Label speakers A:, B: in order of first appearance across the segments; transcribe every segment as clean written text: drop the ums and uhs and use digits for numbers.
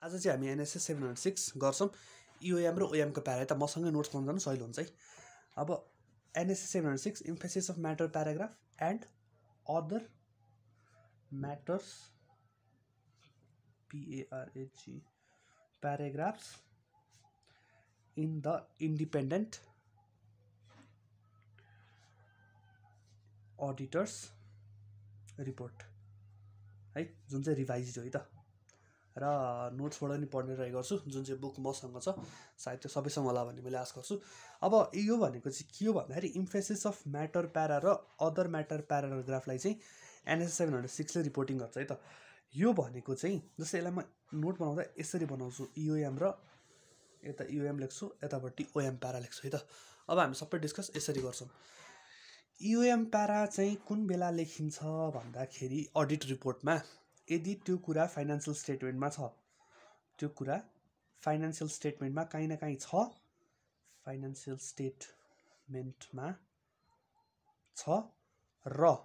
A: आज चाहिँ हामी एनएसएस 706 गर्छौँ इओएम र ओएमको प्यारा त मसँगै नोट्स बनाउन जानु सजिलो हुन्छ है। अब NSS 706 emphasis of matter paragraph and other matters PARAG paragraphs in the independent auditor's report है, जुन चाहिँ रिभाइज हो है त। र नोट्सबाट पनि पढ्ने ट्राई गर्छु, जुन चाहिँ बुक मसँग छ सायद त्यो सबैसँग होला भन्ने मैले आश गर्छु। अब यो भनेको चाहिँ के हो भन्दाखेरि इम्फेसिस अफ म्याटर प्यारा र अदर म्याटर प्याराग्राफलाई चाहिँ एनएसएस 706ले रिपोर्टिङ गर्छ है त। यो भनेको चाहिँ जस्तै यसलाई म नोट बनाउँदा यसरी बनाउँछु, इओएम र यता इओएम लेख्छु, यतापट्टि ओएम प्यारा लेख्छु है त। अब हामी सबै डिस्कस यसरी गर्छौँ। इओएम प्यारा चाहिँ कुन बेला लेखिन्छ भन्दाखेरि अडिट रिपोर्टमा यदि त्यो कुरा फाइनेन्सियल स्टेटमेन्टमा छ, त्यो कुरा फाइनेन्सियल स्टेटमेन्टमा काहीँ न काहीँ छ, फाइनेन्सियल स्टेटमेन्टमा छ र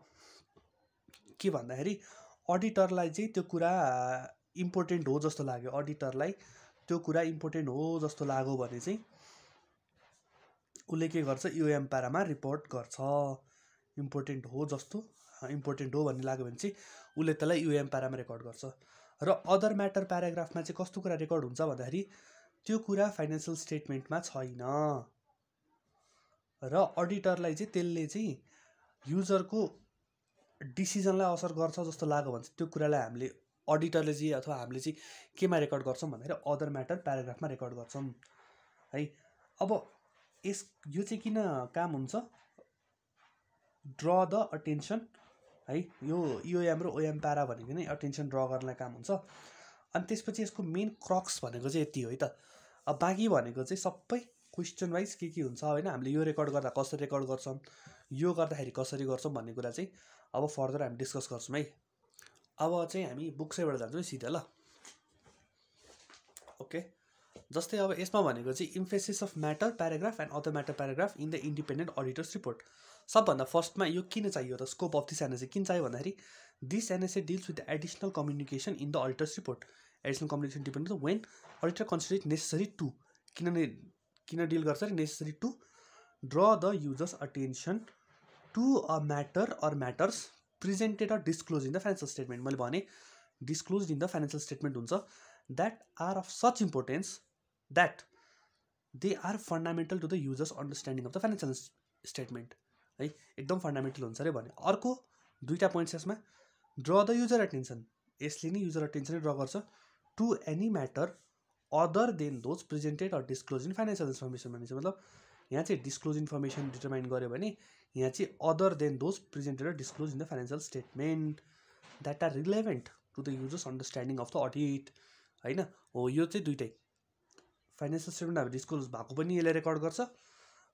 A: के भन्दाखेरि अडिटरलाई चाहिँ त्यो कुरा इम्पोर्टेन्ट हो जस्तो लाग्यो, अडिटरलाई त्यो कुरा इम्पोर्टेन्ट हो जस्तो लाग्यो भने चाहिँ उसले के गर्छ, इओएम प्यारामा रिपोर्ट गर्छ। इम्पोर्टेन्ट हो जस्तो, इम्पोर्टेन्ट हो भन्ने लाग्यो भने चाहिँ उसले त्यसलाई इओएम प्यारामा रेकर्ड गर्छ। र अदर म्याटर प्याराग्राफमा चाहिँ कस्तो कुरा रेकर्ड हुन्छ भन्दाखेरि त्यो कुरा फाइनेन्सियल स्टेटमेन्टमा छैन र अडिटरलाई चाहिँ त्यसले चाहिँ युजरको डिसिजनलाई असर गर्छ जस्तो लाग्यो भने चाहिँ त्यो कुरालाई हामीले अडिटरले चाहिँ अथवा हामीले चाहिँ केमा रेकर्ड गर्छौँ भन्दाखेरि अदर म्याटर प्याराग्राफमा रेकर्ड गर्छौँ है। अब यो चाहिँ किन काम हुन्छ, ड्र द अटेन्सन है, यो इओएम र ओएम प्यारा भनेको नै अटेन्सन ड्र गर्नलाई काम हुन्छ। अनि त्यसपछि यसको मेन क्रक्स भनेको चाहिँ यति हो है त। अब बाँकी भनेको चाहिँ सबै क्वेसन वाइज के हुन्छ होइन, हामीले यो रेकर्ड गर्दा कसरी रेकर्ड गर्छौँ, यो गर्दाखेरि कसरी गर्छौँ भन्ने कुरा चाहिँ अब फर्दर हामी डिस्कस गर्छौँ है। अब चाहिँ हामी बुक्सैबाट जान्छौँ सिधा ल। ओके, जस्तै अब यसमा भनेको चाहिँ emphasis of matter paragraph and other matter paragraph in the independent auditor's report. सबभन्दा फर्स्टमा यो किन चाहियो त, स्कोप अफ दिस एनएसए किन चाहियो भन्दाखेरि this NSA deals with the additional communication in the auditor's report. Additional communication depend when auditor consider necessary to, किन डिल गर्छ अरे, necessary to draw the users' attention to a matter or matters presented or disclose in the financial statement. मैले भने disclose in the financial statement हुन्छ that are of such importance that they are fundamental to the users understanding of the financial statement है, एकदम fundamental हुन्छ अरे भने। अर्को दुईवटा पोइन्ट्स यसमा, ड्र द युजर अटेन्सन, यसले नै युजर अटेन्सनै ड्र गर्छ to any matter other than those presented or disclose in financial information भनेपछि मतलब यहाँ चाहिँ डिस्क्लोज इन्फर्मेसन डिटरमाइन गर्यो भने यहाँ चाहिँ other than those presented or disclose in the financial statement that are relevant to the users understanding of the audit होइन। हो, यो चाहिँ दुइटै फाइनेन्सियल स्टेटमेन्ट अब डिस्क्लोज भएको पनि यसले रेकर्ड गर्छ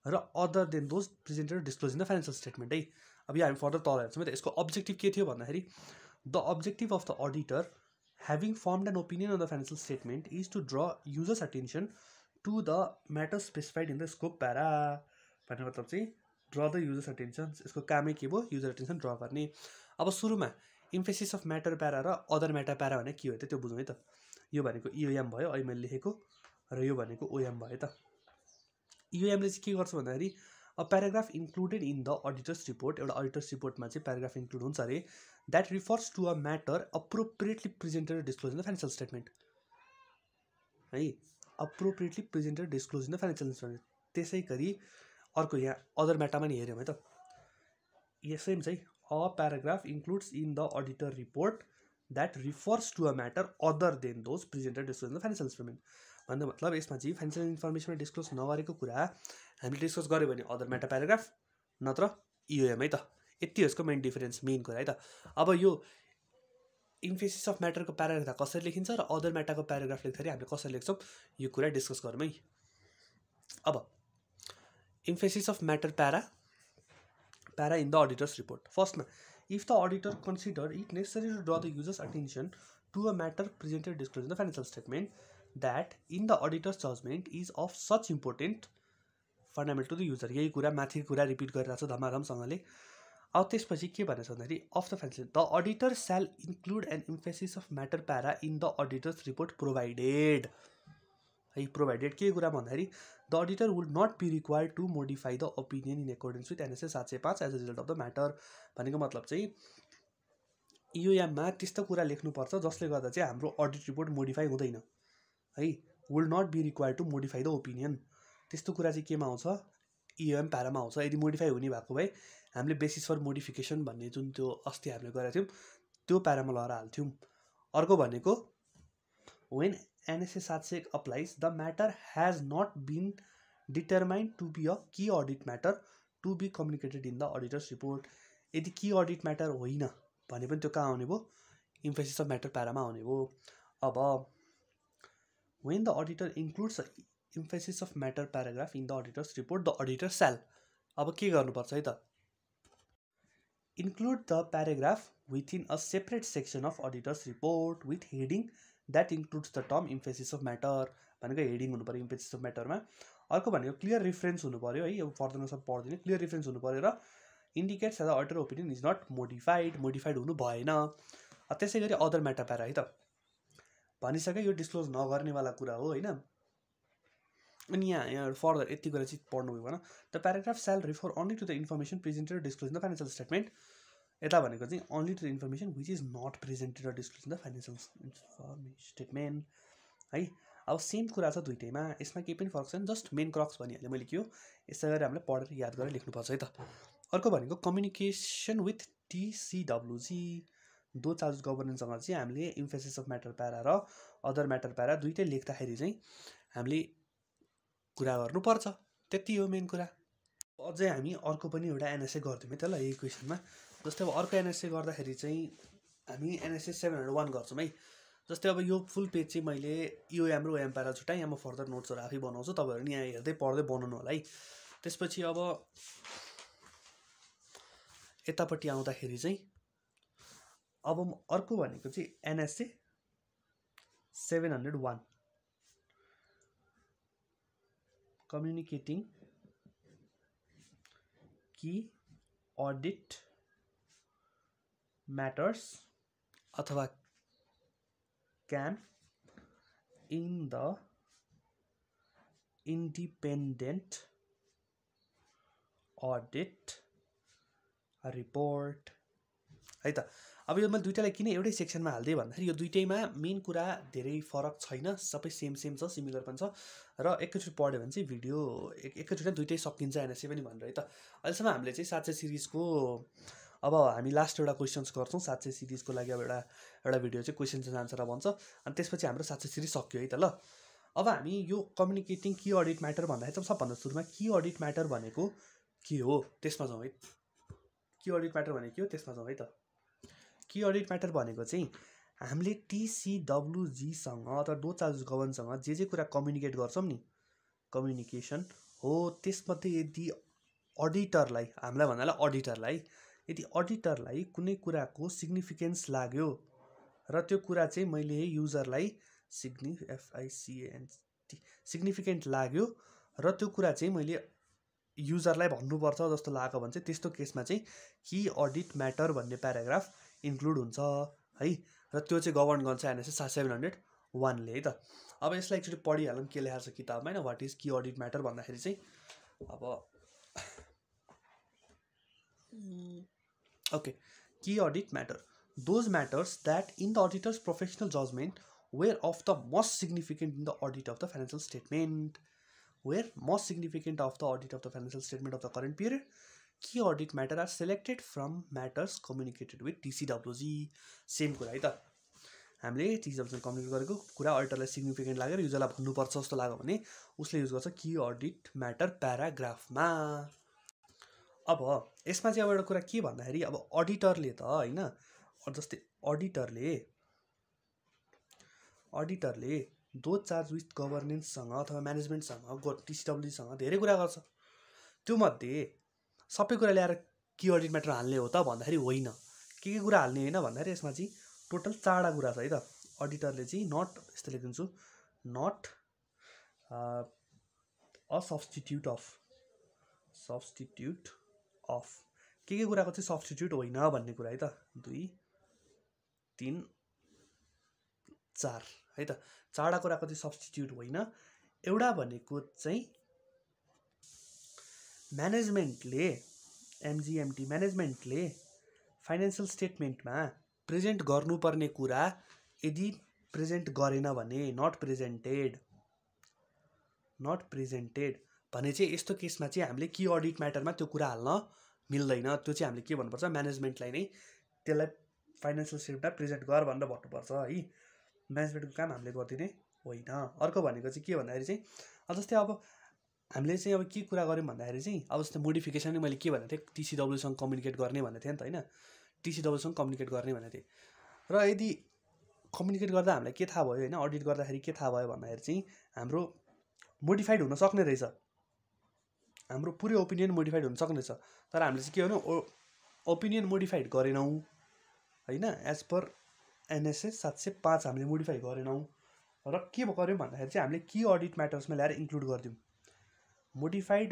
A: र other than those presented disclose in the financial statement है। अब यो हामी फर्दर तल हेर्छौँ त। यसको अब्जेक्टिभ के थियो भन्दाखेरि the objective of the auditor having formed an opinion on the financial statement is to draw users' attention to the matter specified in the scope para। भन्ने मतलब चाहिँ ड्र द युजर्स अटेन्सन, यसको कामै के भयो, युजर अटेन्सन ड्र गर्ने। अब सुरुमा इम्फेसिस अफ म्याटर प्यारा र अदर म्याटर प्यारा भने के हो त त्यो बुझौँ है त। यो भनेको इओएम भयो, अहिले मैले लेखेको, र यो भनेको ओएम भयो त। इओएमले चाहिँ के गर्छ भन्दाखेरि a paragraph included in the auditor's report, एउटा अडिटर्स रिपोर्टमा चाहिँ प्याराग्राफ इन्क्लुड हुन्छ अरे that refers to a matter appropriately presented disclose in the financial statement है, appropriately presented disclose in the financial statement. त्यसै गरी अर्को यहाँ अदर म्याटरमा नि हेऱ्यौँ है त, यसै चाहिँ a paragraph includes in the auditor report that refers to a matter other than those presented disclose in the financial statement. भन्दा मतलब यसमा चाहिँ फाइनेन्सियल इन्फर्मेसनमा डिस्क्लोज नगरेको कुरा हामीले डिस्कस गऱ्यो भने अदर म्याटर प्याराग्राफ नत्र इओएम है त। यति हो यसको मेन डिफरेन्स, मेन कुरा है त। अब यो इम्फेसिस अफ म्याटरको प्याराग्राफ कसरी लेखिन्छ र अदर म्याटरको प्याराग्राफ लेख्दाखेरि हामीले कसरी लेख्छौँ यो कुरा डिस्कस गरौँ है। अब emphasis of matter para in the auditor's report. फर्स्टमा, if the auditor consider it necessary to draw the users' attention to a matter presented disclose in the financial statement that in the auditor's judgement is of such important fundamental to the user. यही कुरा माथि कुरा repeat गरिरहेको छ धमाधमसँगले। अब त्यसपछि के भनेछ भन्दाखेरि of the financial the auditor shall include an emphasis of matter para in the auditor's report provided है प्रोभाइडेड के कुरा भन्दाखेरि the auditor would not be required to modify the opinion in accordance with NSA 705 as a result of the matter भनेको मतलब चाहिँ इओएममा त्यस्तो कुरा लेख्नुपर्छ जसले गर्दा चाहिँ हाम्रो अडिट रिपोर्ट मोडिफाई हुँदैन है would not be required to modify the opinion त्यस्तो कुरा चाहिँ केमा आउँछ इओएम प्यारामा आउँछ यदि मोडिफाई हुने भएको भए हामीले बेसिस फर मोडिफिकेसन भन्ने जुन त्यो अस्ति हामीले गरेका थियौँ त्यो प्यारामा लगाएर हाल्थ्यौँ अर्को भनेको when NSA 701 applies the matter has not been determined to be a key audit matter to be communicated in the auditor's report यदि की अडिट म्याटर होइन भने पनि त्यो कहाँ आउने भयो इम्फेसिस अफ म्याटर प्यारामा आउने भयो अब when the auditor includes emphasis of matter paragraph in the auditor's report the auditor shall अब के गर्नुपर्छ है त include the paragraph within a separate section of auditor's report with heading that includes the term emphasis of matter भनेको heading हुनु पर्यो emphasis of matter मा अर्को भनेको क्लियर रेफरेन्स हुनु पर्यो है यो फर्दरमा सब पढ्दिनँ क्लियर रेफरेन्स हुनु पर्यो र indicates the auditor opinion is not modified हुनु भएन त्यसै गरी अदर म्याटर प्यारा है त भनिसके यो डिस्क्लोज नगर्नेवाला कुरा हो होइन अनि यहाँ फर्दर यति कुरा चाहिँ पढ्नुभयो भने the paragraph shall refer only to the information presented disclose in the financial statement यता भनेको चाहिँ only to the information which is not presented र disclose in the financial statement है अब सेम कुरा छ दुइटैमा यसमा केही पनि फरक छैन जस्ट मेन क्रक्स भनिहालेँ मैले के हो यसै गरी हामीले पढेर याद गरेर लेख्नुपर्छ है त अर्को भनेको कम्युनिकेसन विथ टिसिडब्ल्युजी दो चार्ज गभर्नेन्ससँग चाहिँ हामीले इम्फेसिस अफ म्याटर प्यारा र अदर म्याटर प्यारा दुइटै लेख्दाखेरि चाहिँ हामीले कुरा गर्नुपर्छ त्यति हो मेन कुरा अझै हामी अर्को पनि एउटा एनएसए गर्दियौँ है त ल यही क्वेसनमा जस्तै अब अर्को एनएसए गर्दाखेरि चाहिँ हामी एनएसए 701 गर्छौँ है जस्तै अब यो फुल पेज चाहिँ मैले इओएम र ओएम प्यारा छुट्याएँ यहाँ म फर्दर नोट्सहरू आफै बनाउँछु तपाईँहरू नि यहाँ हेर्दै पढ्दै बनाउनु होला है त्यसपछि अब यतापट्टि आउँदाखेरि चाहिँ अब अर्को भनेको चाहिँ NSA 701 communicating key audit matters अथवा can in the independent audit report है त अब यो मैले दुईटालाई किन एउटै सेक्सनमा हाल्दै भन्दाखेरि यो दुईटैमा मेन कुरा धेरै फरक छैन सबै सेम छ सिमिलर पनि छ र एकैचोटि पढ्यो भने चाहिँ भिडियो एकैचोटि दुईटै सकिन्छ एनएसए पनि भनेर है त अहिलेसम्म हामीले चाहिँ 700 सिरिजको अब हामी लास्ट एउटा क्वेसन्स गर्छौँ 700 सिरिजको लागि अब एउटा भिडियो चाहिँ क्वेसन्स एन्ड आन्सर भन्छ अनि त्यसपछि हाम्रो 700 सिरिज सक्यो है त ल अब हामी यो कम्युनिकेटिङ की अडिट म्याटर भन्दाखेरि चाहिँ सबभन्दा सुरुमा की अडिट म्याटर भनेको के हो त्यसमा जाउँ है की अडिट म्याटर भनेको के हो त्यसमा जाउँ है त की अडिट म्याटर भनेको चाहिँ हामीले टिसिडब्ल्युजीसँग अथवा दो चार्ज गभर्नसँग जे कुरा कम्युनिकेट गर्छौँ नि कम्युनिकेसन हो त्यसमध्ये यदि अडिटरलाई हामीलाई भन्नाले अडिटरलाई यदि अडिटरलाई कुनै कुराको सिग्निफिकेन्स लाग्यो र त्यो कुरा चाहिँ मैले युजरलाई सिग्निफिकेन्ट लाग्यो र त्यो कुरा चाहिँ मैले युजरलाई भन्नुपर्छ जस्तो लाग्यो भने चाहिँ त्यस्तो केसमा चाहिँ की अडिट म्याटर भन्ने प्याराग्राफ इन्क्लुड हुन्छ है र त्यो चाहिँ गभर्न गर्छ एनएसए 701 ले है त अब यसलाई एकचोटि पढिहालौँ के लेखेको छ किताबमा हैन what is key audit matter भन्दाखेरि चाहिँ अब okay key audit matter those matters that in the auditor's professional judgment were of the most significant in the audit of the financial statement of the current period key audit matter are selected from matters communicated with TCWG same कुरा है त हामीले TCWG communicate गरेको कुरा अडिटरलाई significant लागेर युजरलाई भन्नुपर्छ जस्तो लाग्यो भने उसले युज गर्छ की अडिट म्याटर प्याराग्राफमा अब यसमा चाहिँ अब एउटा कुरा के भन्दाखेरि अब अडिटरले त हैन जस्तै अडिटरले दो चार्ज विथ गभर्नेन्ससँग अथवा म्यानेजमेन्टसँग टिसिडब्ल्युजीसँग धेरै कुरा गर्छ त्यो मध्ये सबै कुरा ल्याएर की अडिट म्याटर हाल्ने हो त भन्दाखेरि होइन के कुरा हाल्ने हैन भन्दाखेरि यसमा चाहिँ टोटल 4वटा कुरा छ है त अडिटरले चाहिँ नट यस्तो लेखिदिन्छु नट अ सब्स्टिट्युट अफ के कुराको चाहिँ सब्स्टिट्युट होइन भन्ने कुरा है त 2 3 4 है त चारवटा कुराको चाहिँ सब्स्टिट्युट होइन एउटा भनेको चाहिँ म्यानेजमेन्टले एमजिएमटी म्यानेजमेन्टले फाइनान्शियल स्टेटमेन्टमा प्रेजेन्ट गर्नुपर्ने कुरा यदि प्रेजेन्ट गरेन भने नट प्रेजेन्टेड भने चाहिँ यस्तो केसमा चाहिँ हामीले की अडिट म्याटरमा त्यो कुरा हाल्न मिल्दैन त्यो चाहिँ हामीले के भन्नुपर्छ म्यानेजमेन्टलाई नै त्यसलाई फाइनान्शियल स्टेटमेन्टमा प्रेजेन्ट गर भनेर भन्नुपर्छ है म्यानेजमेन्टको काम हामीले गरिदिने होइन अर्को भनेको चाहिँ के भन्दाखेरि चाहिँ जस्तै अब हामीले चाहिँ अब के कुरा गऱ्यौँ भन्दाखेरि चाहिँ अब जस्तै मोडिफिकेसन नै मैले के भनेको थिएँ टिसिडब्ल्यूसँग कम्युनिकेट गर्ने भनेको थिएँ नि त होइन टिसिडब्ल्यूसँग कम्युनिकेट गर्ने भनेको थिएँ र यदि कम्युनिकेट गर्दा हामीलाई के थाहा भयो होइन अडिट गर्दाखेरि के थाहा भयो भन्दाखेरि चाहिँ हाम्रो मोडिफाइड हुन सक्ने रहेछ हाम्रो पुरै ओपिनियन मोडिफाइड हुन सक्ने रहेछ तर हामीले चाहिँ के गर्नु ओपिनियन मोडिफाइड गरेनौँ होइन एज पर एनएसए 705 हामीले मोडिफाई गरेनौँ र के गर्यौँ भन्दाखेरि चाहिँ हामीले की अडिट म्याटर्समा ल्याएर इन्क्लुड गरिदिउँ मोडिफाइड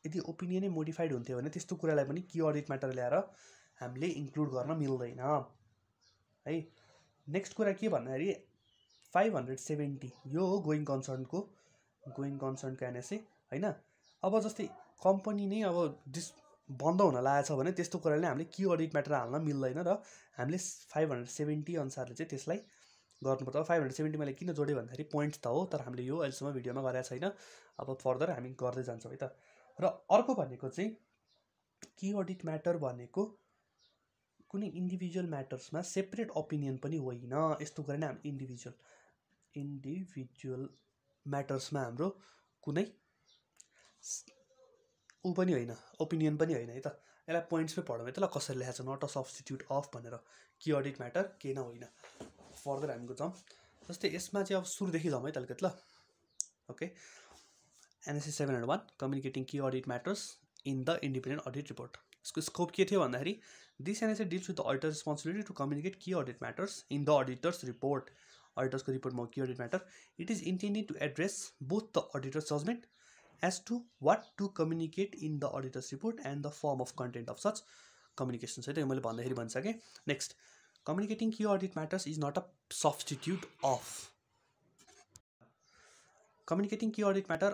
A: यदि ओपिनियनै मोडिफाइड हुन्थ्यो भने त्यस्तो कुरालाई पनि की अडिट म्याटर ल्याएर हामीले इन्क्लुड गर्न मिल्दैन है नेक्स्ट कुरा के भन्दाखेरि 570 यो हो गोइङ कन्सर्नको एनएसए होइन अब जस्तै कम्पनी नै अब बन्द हुन लागेको छ भने त्यस्तो कुराले हामीले की अडिट म्याटर हाल्न मिल्दैन र हामीले 570 अनुसारले चाहिँ त्यसलाई गर्नुपर्छ 570 मैले किन जोडेँ भन्दाखेरि पोइन्ट त हो तर हामीले यो अहिलेसम्म भिडियोमा गरेका छैन अब फर्दर हामी गर्दै जान्छौँ है त र अर्को भनेको चाहिँ की अडिट म्याटर भनेको कुनै इन्डिभिजुअल म्याटर्समा सेपरेट ओपिनियन पनि होइन यस्तो कुरा नै हामी इन्डिभिजुअल म्याटर्समा हाम्रो कुनै पनि होइन ओपिनियन पनि होइन है त यसलाई पोइन्ट्समै पढौँ है त ल कसरी लेखाएको छ नट अ सब्स्टिट्युट अफ भनेर की अडिट म्याटर केही न होइन फर्दर हामीको जाउँ जस्तै यसमा चाहिँ अब सुरुदेखि जाउँ है त अलिकति ल okay NSA 701 communicating key audit matters in the independent audit report यसको स्कोप के थियो भन्दाखेरि this NSA deals with the auditor responsibility to communicate key audit matters in the auditor's report अडिटर्सको रिपोर्टमा key audit matter it is intended to address both the auditor's judgement as to what to communicate in the auditor's report and the form of content of such communications है त मैले भन्दाखेरि भनिसकेँ next communicating key audit matters is not a substitute of communicating key audit matter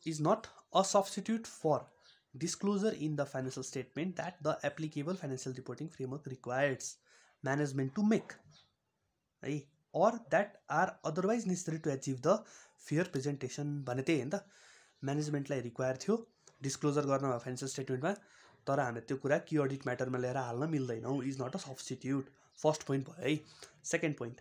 A: is not a substitute for disclosure in the financial statement that the applicable financial reporting framework requires management to make है or that are otherwise necessary to achieve the fair presentation भने त्यही होइन त म्यानेजमेन्टलाई require थियो disclosure गर्न financial स्टेटमेन्टमा तर हामीले त्यो कुरा की अडिट म्याटरमा ल्याएर हाल्न मिल्दैनौँ is not a substitute first point भयो है second point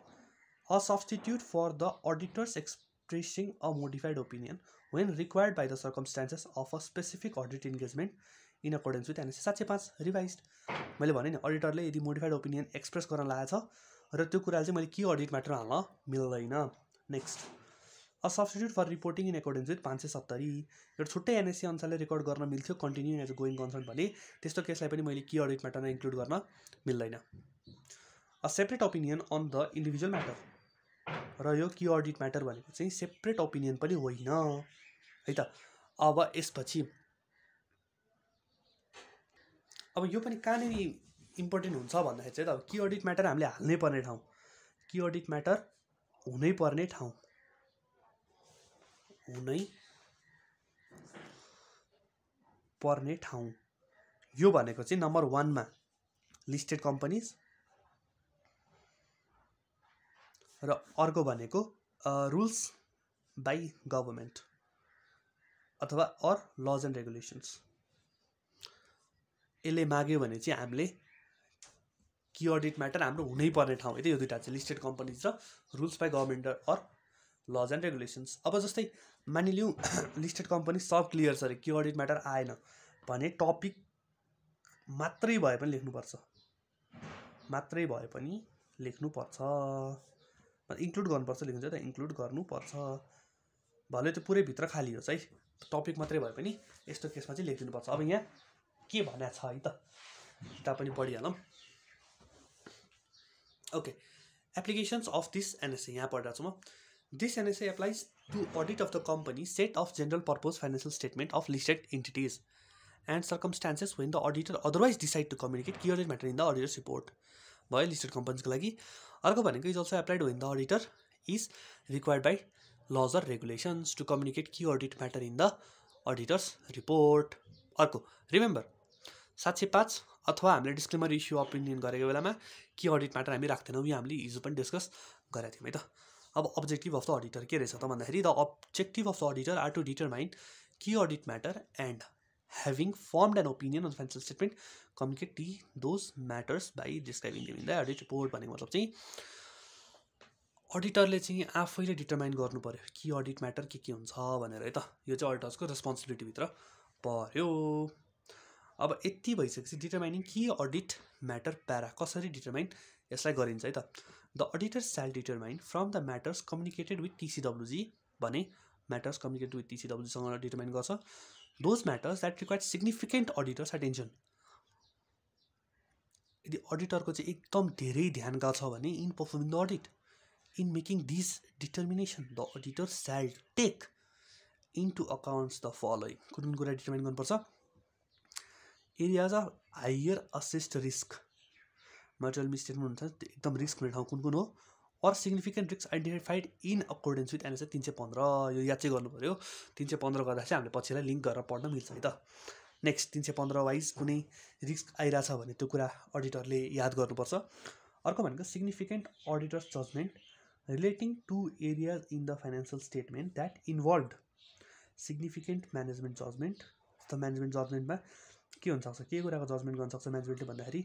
A: a substitute for the auditor's expressing a modified opinion when required by the circumstances of a specific audit engagement in accordance with NSE 705 revised मैले भने नि अडिटरले यदि modified opinion express गर्न लागेको छ र त्यो कुराले चाहिँ मैले की अडिट म्याटर हाल्न मिल्दैन next a substitute for reporting in accordance with 570 एउटा छुट्टै एनएससी अनुसारले रेकर्ड गर्न मिल्थ्यो continue as a going concern भने त्यस्तो केसलाई पनि मैले की अडिट म्याटरमा इन्क्लुड गर्न मिल्दैन a separate opinion on the individual matter र यो की अडिट म्याटर भनेको चाहिँ सेपरेट ओपिनियन पनि होइन है त अब यसपछि अब यो पनि कहाँनिर इम्पोर्टेन्ट हुन्छ भन्दाखेरि चाहिँ अब की अडिट म्याटर हामीले हाल्नै पर्ने ठाउँ की अडिट म्याटर हुनै पर्ने ठाउँ यो भनेको चाहिँ नम्बर 1 मा लिस्टेड कम्पनीज र अर्को भनेको रुल्स बाई गभर्मेन्ट अथवा अर लज एन्ड रेगुलेसन्स यसले माग्यो भने चाहिँ हामीले की अडिट म्याटर हाम्रो हुनै पर्ने ठाउँ यदि यो दुईटा चाहिँ लिस्टेड कम्पनीज र rules by government or laws and regulations अब जस्तै मानिलिउँ लिस्टेड कम्पनी सब क्लियर छ अरे की अडिट म्याटर आएन भने टपिक मात्रै भए पनि लेख्नुपर्छ इन्क्लुड गर्नुपर्छ लेख्नुहुन्छ त इन्क्लुड गर्नुपर्छ भले त्यो पुरै भित्र खाली होस् है टपिक मात्रै भए पनि यस्तो केसमा चाहिँ लेखिदिनुपर्छ अब यहाँ के भनेको छ है त किताब पनि पढिहालौँ okay applications of this NSA यहाँ पढिरहेको छु म This NSA applies to audit of the company set of general purpose financial statement of listed entities and circumstances when the auditor otherwise decide to communicate key audit matter in the auditor's report. भयो listed companies को लागि. अर्को भनेको is also applied when the auditor is required by laws or regulations to communicate key audit matter in the auditor's report. अर्को remember 705 अथवा हामीले disclaimer issue opinion गरेको बेलामा की अडिट म्याटर हामी राख्दैनौँ. यो हामीले हिजो पनि डिस्कस गरेका थियौँ है त. अब अब्जेक्टिभ अफ द अडिटर के रहेछ त भन्दाखेरि the objective of the auditor are to determine key audit matter and having formed an opinion on the financial statement, communicate those matters by describing them in the audit report. भनेको मतलब चाहिँ अडिटरले चाहिँ आफैले determine गर्नु पर्यो कि audit matter के हुन्छ भनेर है त. यो चाहिँ अडिटर्सको रेस्पोन्सिबिलिटीभित्र पर्यो. अब यति भइसकेपछि डिटरमाइनिङ कि अडिट म्याटर प्यारा कसरी डिटरमाइन यसलाई गरिन्छ है त. The auditor shall determine from the matters communicated with TCWG भने म्याटर्स कम्युनिकेटेड विथ टिसिडब्ल्युजीसँग डिटरमाइन गर्छ. Those matters that require significant auditor's attention. यदि अडिटरको चाहिँ एकदम धेरै ध्यानका छ भने in performing the audit in making this determination the auditor shall take into accounts the following. कुन कुरा डिटरमाइन गर्नुपर्छ? Areas of higher assessed risk. Material misstatement हुन्छ एकदम रिस्क हुने ठाउँ कुन कुन हो, और significant risk identified in accordance with NSA 315. यो याद चाहिँ गर्नु पऱ्यो. 315 गर्दा चाहिँ हामीले पछिलाई लिङ्क गरेर पढ्न मिल्छ है त. नेक्स्ट 315 वाइज कुनै रिस्क आइरहेछ भने त्यो कुरा अडिटरले याद गर्नुपर्छ. अर्को भनेको significant auditor's judgement relating to areas in the financial statement that involve significant management judgement. त म्यानेजमेन्ट जजमेन्टमा के हुनसक्छ, के कुराको जजमेन्ट गर्न सक्छ म्यानेजमेन्टले भन्दाखेरि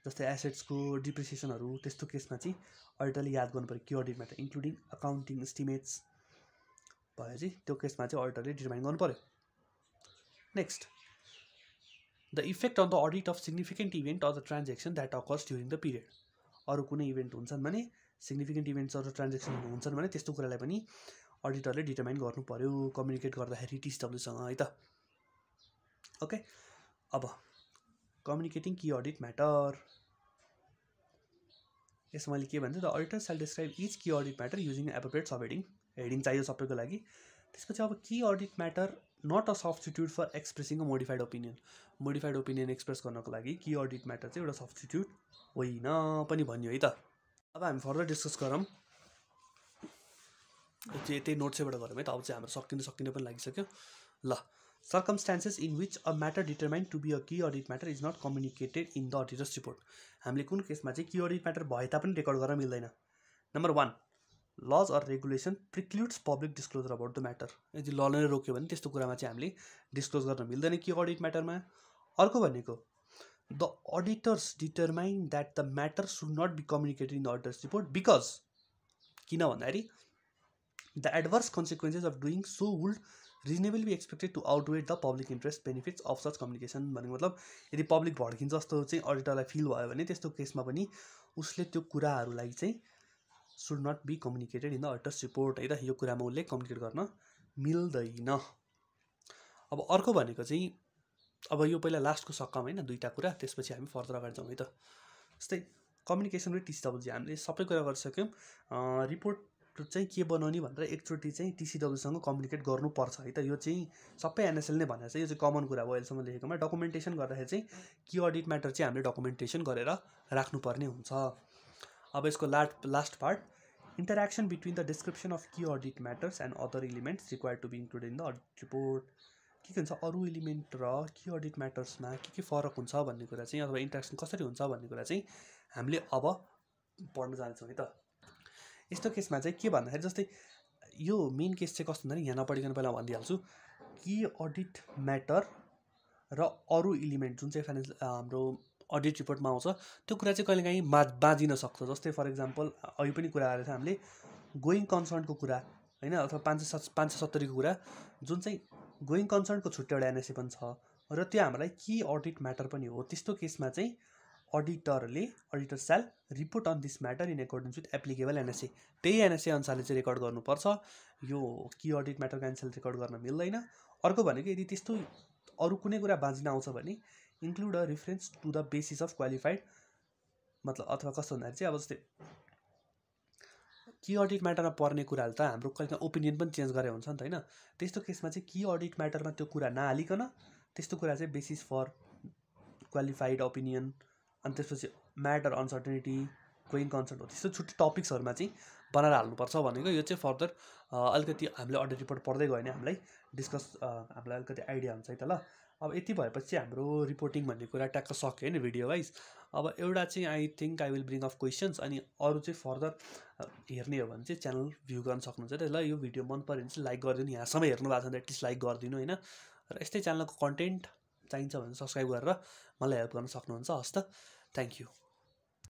A: जस्तै एसेट्सको डिप्रिसिएसनहरू. त्यस्तो केसमा चाहिँ अडिटरले याद गर्नु पऱ्यो कि audit matter including accounting estimates भयो चाहिँ त्यो केसमा चाहिँ अडिटरले डिटरमाइन गर्नु पऱ्यो. Next the effect on the audit of significant event or the transaction that occurs during the period. अरू कुनै इभेन्ट हुन्छन् भने सिग्निफिकेन्ट इभेन्ट्सहरू ट्रान्जेक्सनहरू हुन्छन् भने त्यस्तो कुरालाई पनि अडिटरले डिटरमाइन गर्नु पऱ्यो कम्युनिकेट गर्दाखेरि टिसिडब्ल्युसँग है त. ओके. अब कम्युनिकेटिङ की अडिट म्याटर. यसमा मैले के भन्छु, the auditor shall describe each key audit matter using appropriate subheading. Heading चाहियो सबैको लागि. त्यसपछि अब key audit matter not a substitute for expressing a modified opinion. Modified opinion express गर्नको लागि की अडिट म्याटर चाहिँ एउटा सब्स्टिट्युट होइन पनि भन्यो है त. अब हामी फर्दर डिस्कस गरौँ. त्यही नोट चाहिँबाट गरौँ है त. अब चाहिँ हाम्रो सकिन पनि लागिसक्यो. ल, circumstances in which a matter determined to be a key audit matter is not communicated in the auditor's report. हामीले कुन केसमा चाहिँ की अडिट म्याटर भए तापनि रेकर्ड गर्न मिल्दैन. Number 1, laws or regulation precludes public disclosure about the matter. यदि लले रोक्यो भने त्यस्तो कुरामा चाहिँ हामीले डिस्क्लोज गर्न मिल्दैन की अडिट म्याटरमा. अर्को भनेको the auditors determine that the matter should not be communicated in the auditor's report because किन भन्दाखेरि the adverse consequences of doing so would reasonably be expected to outweigh the public interest benefits of such communication. भनेको मतलब यदि public भड्किन्छ जस्तो चाहिँ अडिटरलाई feel भयो भने त्यस्तो केसमा पनि उसले त्यो कुराहरूलाई चाहिँ should not be communicated in the auditor's report है त. यो कुरामा उसले कम्युनिकेट गर्न मिल्दैन. अब अर्को भनेको चाहिँ अब यो पहिला लास्टको सक्कम होइन, दुईवटा कुरा, त्यसपछि हामी फर्दर अगाडि जाउँ है त. जस्तै कम्युनिकेसन विथ टिसिडब्ल्युजी हामीले सबै कुरा गरिसक्यौँ. रिपोर्ट चाहिँ के बनाउने भनेर एकचोटि चाहिँ टिसिडब्ल्युसँग कम्युनिकेट गर्नुपर्छ है त. यो चाहिँ सबै एनएसएल नै भनेर चाहिँ यो चाहिँ कमन कुरा हो अहिलेसम्म लेखेकोमा. डकुमेन्टेसन गर्दाखेरि चाहिँ की अडिट म्याटर चाहिँ हामीले डकुमेन्टेसन गरेर राख्नुपर्ने हुन्छ. अब यसको last part, interaction between the description of key audit matters and other elements required to be included in the audit report. के हुन्छ अरू एलिमेन्ट र की अडिट म्याटर्समा के फरक हुन्छ भन्ने कुरा चाहिँ अथवा इन्टरेक्सन कसरी हुन्छ भन्ने कुरा चाहिँ हामीले अब पढ्न जान्छौँ है त. यस्तो केसमा चाहिँ के भन्दाखेरि जस्तै यो मेन केस चाहिँ कस्तो भन्दाखेरि यहाँ नपढिकन पहिला भनिदिइहाल्छु. की अडिट म्याटर र अरू एलिमेन्ट जुन चाहिँ फाइनेन्स हाम्रो अडिट रिपोर्टमा आउँछ त्यो कुरा चाहिँ कहिलेकाहीँ बाँधिन सक्छ. जस्तै फर इक्जाम्पल अघि पनि कुरा गरेको थियो हामीले गोइङ कन्सर्नको कुरा होइन, अथवा 570 को कुरा जुन चाहिँ गोइङ कन्सर्नको छुट्टै एउटा एनएसए पनि छ र त्यो हामीलाई की अडिट म्याटर पनि हो. त्यस्तो केसमा चाहिँ auditor shall report on this matter in accordance with applicable NSA. त्यही एनएसए अनुसारले चाहिँ रेकर्ड गर्नुपर्छ. यो key audit matter cancel record गर्न मिल्दैन. अर्को भनेको यदि त्यस्तो अरू कुनै कुरा बाँझिन आउँछ भने include a reference to the basis of qualified. मतलब अथवा कस्तो भन्दाखेरि चाहिँ अब जस्तै की अडिट म्याटरमा पर्ने कुराहरू त हाम्रो कहिले ओपिनियन पनि चेन्ज गरे हुन्छ नि त होइन. त्यस्तो केसमा चाहिँ की अडिट म्याटरमा त्यो कुरा नहालिकन त्यस्तो कुरा चाहिँ बेसिस फर क्वालिफाइड ओपिनियन, अनि त्यसपछि म्याटर अनसर्टेनिटी, गोइङ कन्सर्ट हो, त्यस्तो छुट्टै टपिक्सहरूमा चाहिँ बनाएर हाल्नुपर्छ भनेको। यो चाहिँ फर्दर अलिकति हामीले अडिट रिपोर्ट पढ्दै गयो भने हामीलाई हामीलाई अलिकति आइडिया हुन्छ है त ल। अब यति भएपछि हाम्रो रिपोर्टिङ भन्ने कुरा ट्याक्क सक्यो होइन भिडियो वाइज। अब एउटा चाहिँ I think I will bring of questions, अनि अरू चाहिँ फर्दर हेर्ने हो भने चाहिँ च्यानल भ्यू गर्न सक्नुहुन्छ ल। यो भिडियो मन पऱ्यो भने चाहिँ लाइक गरिदिनु, यहाँसम्म हेर्नु भएको छ भने एटलिस्ट लाइक गरिदिनु होइन। र यस्तै च्यानलको कन्टेन्ट चाहिन्छ भने सब्सक्राइब गरेर मलाई हेल्प गर्न सक्नुहुन्छ। हस् त, थ्याङ्क यू।